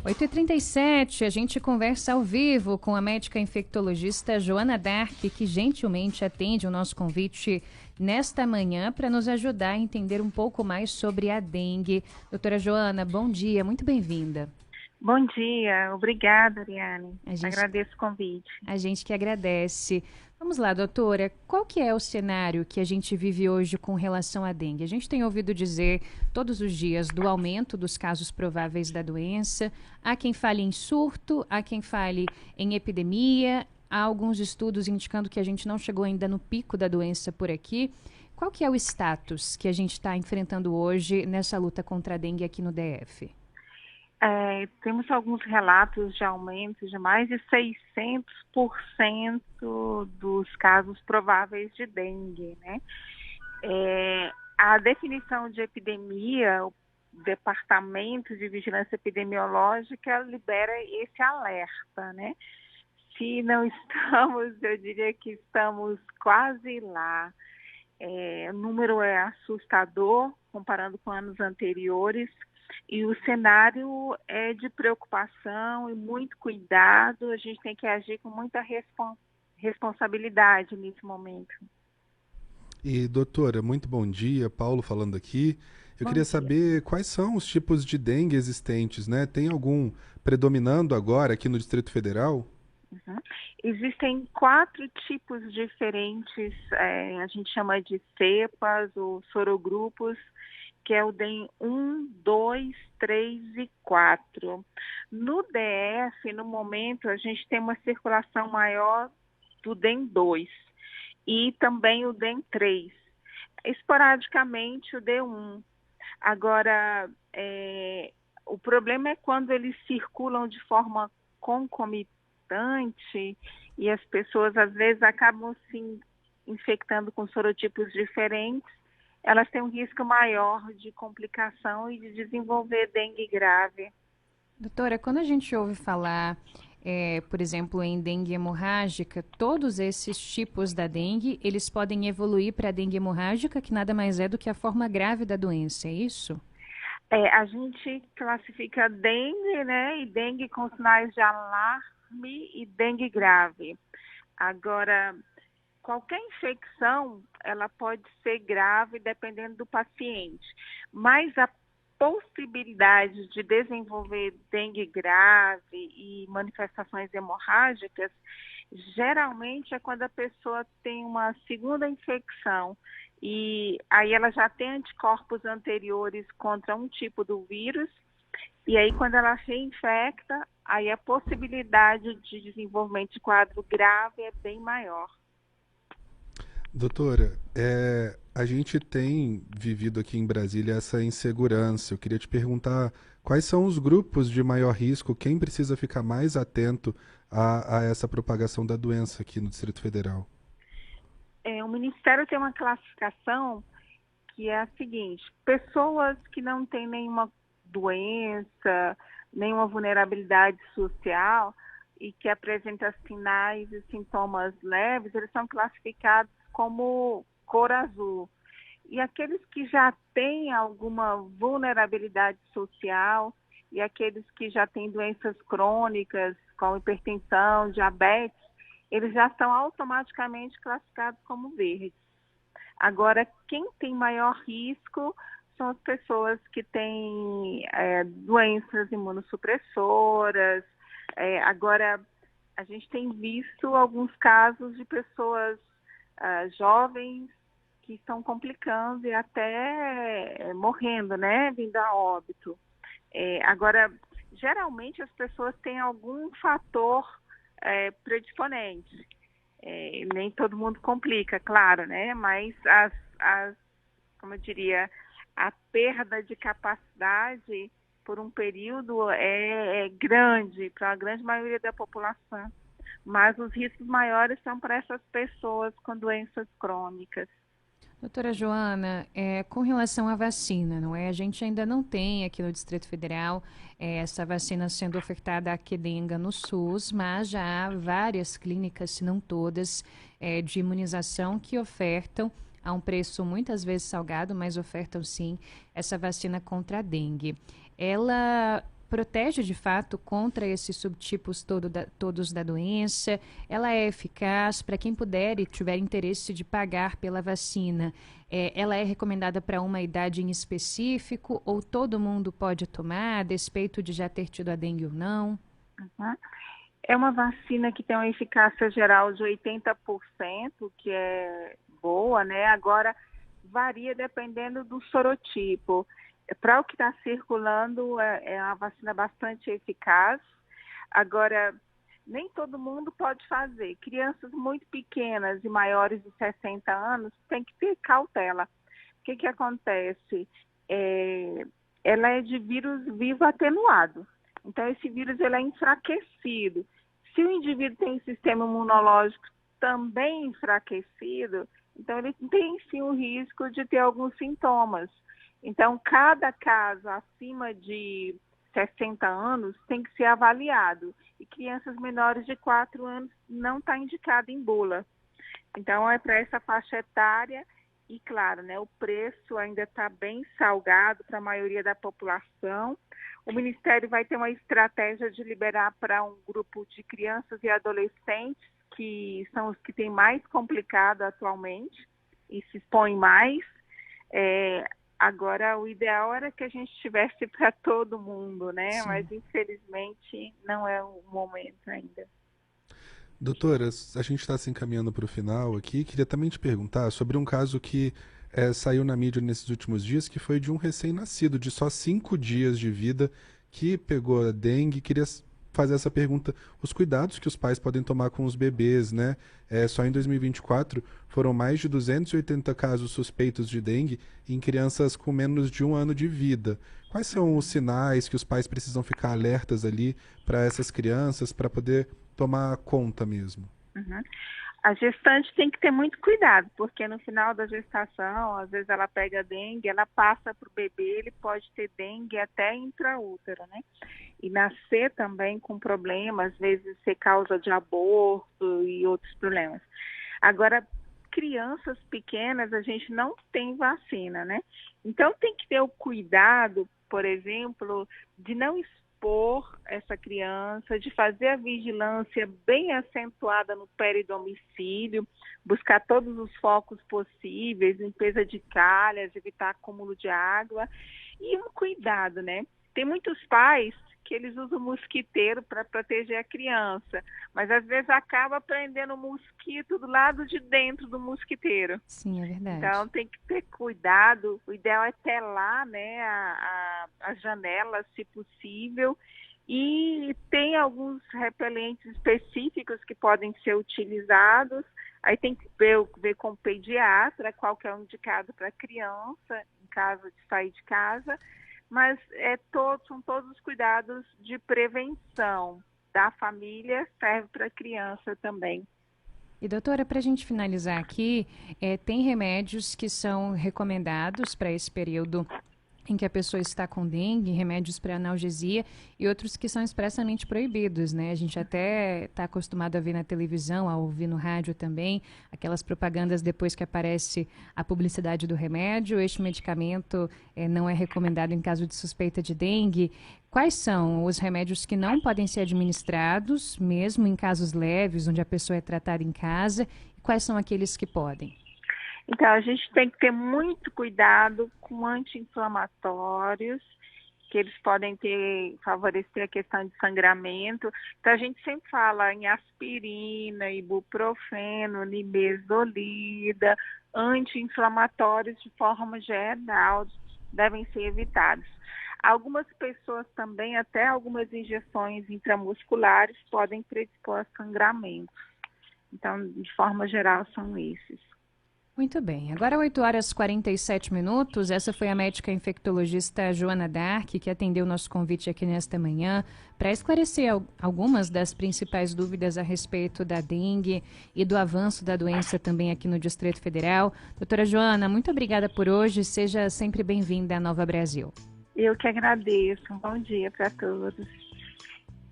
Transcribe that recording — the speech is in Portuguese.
8h37, a gente conversa ao vivo com a médica infectologista Joana Dark, que gentilmente atende o nosso convite nesta manhã para nos ajudar a entender um pouco mais sobre a dengue. Doutora Joana, bom dia, muito bem-vinda. Bom dia, obrigada, Ariane. Agradeço o convite. A gente que agradece. Vamos lá, doutora, qual que é o cenário que a gente vive hoje com relação à dengue? A gente tem ouvido dizer todos os dias do aumento dos casos prováveis da doença. Há quem fale em surto, há quem fale em epidemia. Há alguns estudos indicando que a gente não chegou ainda no pico da doença por aqui. Qual que é o status que a gente está enfrentando hoje nessa luta contra a dengue aqui no DF? Temos alguns relatos de aumento de mais de 600% dos casos prováveis de dengue, né? A definição de epidemia, o Departamento de Vigilância Epidemiológica libera esse alerta, né? Se não estamos, eu diria que estamos quase lá. O número é assustador, comparando com anos anteriores, e o cenário é de preocupação e muito cuidado. A gente tem que agir com muita responsabilidade nesse momento. E, doutora, muito bom dia. Paulo falando aqui. Eu queria saber quais são os tipos de dengue existentes, né? Tem algum predominando agora aqui no Distrito Federal? Existem 4 tipos diferentes, a gente chama de cepas ou sorogrupos, que é o DEM 1, 2, 3 e 4. No DF, no momento, a gente tem uma circulação maior do DEM 2 e também o DEM 3. Esporadicamente, o D1. Agora, o problema é quando eles circulam de forma concomitante e as pessoas, às vezes, acabam se infectando com sorotipos diferentes. Elas têm um risco maior de complicação e de desenvolver dengue grave. Doutora, quando a gente ouve falar, por exemplo, em dengue hemorrágica, todos esses tipos da dengue, eles podem evoluir para a dengue hemorrágica, que nada mais é do que a forma grave da doença, é isso? A gente classifica dengue, né, e dengue com sinais de alarme e dengue grave. Agora, qualquer infecção, ela pode ser grave dependendo do paciente, mas a possibilidade de desenvolver dengue grave e manifestações hemorrágicas, geralmente é quando a pessoa tem uma segunda infecção e aí ela já tem anticorpos anteriores contra um tipo do vírus, e aí quando ela reinfecta, aí a possibilidade de desenvolvimento de quadro grave é bem maior. Doutora, a gente tem vivido aqui em Brasília essa insegurança. Eu queria te perguntar quais são os grupos de maior risco, quem precisa ficar mais atento a essa propagação da doença aqui no Distrito Federal? O Ministério tem uma classificação que é a seguinte: pessoas que não têm nenhuma doença, nenhuma vulnerabilidade social e que apresentam sinais e sintomas leves, eles são classificados como cor azul. E aqueles que já têm alguma vulnerabilidade social e aqueles que já têm doenças crônicas, como hipertensão, diabetes, eles já são automaticamente classificados como verdes. Agora, quem tem maior risco são as pessoas que têm doenças imunossupressoras. Agora, a gente tem visto alguns casos de pessoas jovens que estão complicando e até morrendo, né, vindo a óbito. Agora, geralmente as pessoas têm algum fator predisponente. Nem todo mundo complica, claro, né, mas como eu diria, a perda de capacidade por um período é grande para a grande maioria da população. Mas os riscos maiores são para essas pessoas com doenças crônicas. Doutora Joana, com relação à vacina, não é? A gente ainda não tem aqui no Distrito Federal essa vacina sendo ofertada a Quedenga no SUS, mas já há várias clínicas, se não todas, de imunização que ofertam a um preço muitas vezes salgado, mas ofertam sim essa vacina contra a dengue. Ela protege de fato contra esses subtipos todos da doença? Ela é eficaz para quem puder e tiver interesse de pagar pela vacina? Ela é recomendada para uma idade em específico ou todo mundo pode tomar, a despeito de já ter tido a dengue ou não? Uhum. É uma vacina que tem uma eficácia geral de 80%, que é boa, né? Agora, varia dependendo do sorotipo. Para o que está circulando, é uma vacina bastante eficaz. Agora, nem todo mundo pode fazer. Crianças muito pequenas e maiores de 60 anos têm que ter cautela. O que acontece? Ela é de vírus vivo atenuado. Então, esse vírus ele é enfraquecido. Se o indivíduo tem um sistema imunológico também enfraquecido, então ele tem sim o risco de ter alguns sintomas. Então, cada caso acima de 60 anos tem que ser avaliado. E crianças menores de 4 anos não está indicado em bula. Então, é para essa faixa etária. E, claro, né, o preço ainda está bem salgado para a maioria da população. O Ministério vai ter uma estratégia de liberar para um grupo de crianças e adolescentes, que são os que têm mais complicado atualmente e se expõem mais. Agora, o ideal era que a gente tivesse para todo mundo, né? Sim. Mas, infelizmente, não é o momento ainda. Doutora, a gente está se encaminhando para o final aqui. Queria também te perguntar sobre um caso que saiu na mídia nesses últimos dias, que foi de um recém-nascido, de só 5 dias de vida, que pegou a dengue. Queria fazer essa pergunta, os cuidados que os pais podem tomar com os bebês, né? Só em 2024 foram mais de 280 casos suspeitos de dengue em crianças com menos de 1 ano de vida. Quais são os sinais que os pais precisam ficar alertas ali para essas crianças, para poder tomar conta mesmo? Uhum. A gestante tem que ter muito cuidado, porque no final da gestação, às vezes ela pega dengue, ela passa para o bebê, ele pode ter dengue até intraútero, né? E nascer também com problemas, às vezes ser causa de aborto e outros problemas. Agora, crianças pequenas, a gente não tem vacina, né? Então tem que ter o cuidado, por exemplo, de não expor essa criança, de fazer a vigilância bem acentuada no peridomicílio, buscar todos os focos possíveis, limpeza de calhas, evitar acúmulo de água e um cuidado, né? Tem muitos pais que eles usam mosquiteiro para proteger a criança, mas às vezes acaba prendendo o mosquito do lado de dentro do mosquiteiro. Sim, é verdade. Então tem que ter cuidado, o ideal é telar, né, as janelas, se possível, e tem alguns repelentes específicos que podem ser utilizados. Aí tem que ver com o pediatra qual que é o indicado para a criança, em caso de sair de casa. Mas são todos os cuidados de prevenção da família, serve para a criança também. E doutora, para a gente finalizar aqui, tem remédios que são recomendados para esse período em que a pessoa está com dengue, remédios para analgesia, e outros que são expressamente proibidos, né? A gente até está acostumado a ver na televisão, a ouvir no rádio também, aquelas propagandas depois que aparece a publicidade do remédio. Este medicamento não é recomendado em caso de suspeita de dengue. Quais são os remédios que não podem ser administrados, mesmo em casos leves, onde a pessoa é tratada em casa, e quais são aqueles que podem? Então, a gente tem que ter muito cuidado com anti-inflamatórios, que eles podem favorecer a questão de sangramento. Então, a gente sempre fala em aspirina, ibuprofeno, nimesulida, anti-inflamatórios de forma geral, devem ser evitados. Algumas pessoas também, até algumas injeções intramusculares, podem predispor a sangramento. Então, de forma geral, são esses. Muito bem. Agora 8h47. Essa foi a médica infectologista Joana Dark, que atendeu o nosso convite aqui nesta manhã para esclarecer algumas das principais dúvidas a respeito da dengue e do avanço da doença também aqui no Distrito Federal. Doutora Joana, muito obrigada por hoje. Seja sempre bem-vinda à Nova Brasil. Eu que agradeço. Um bom dia para todos.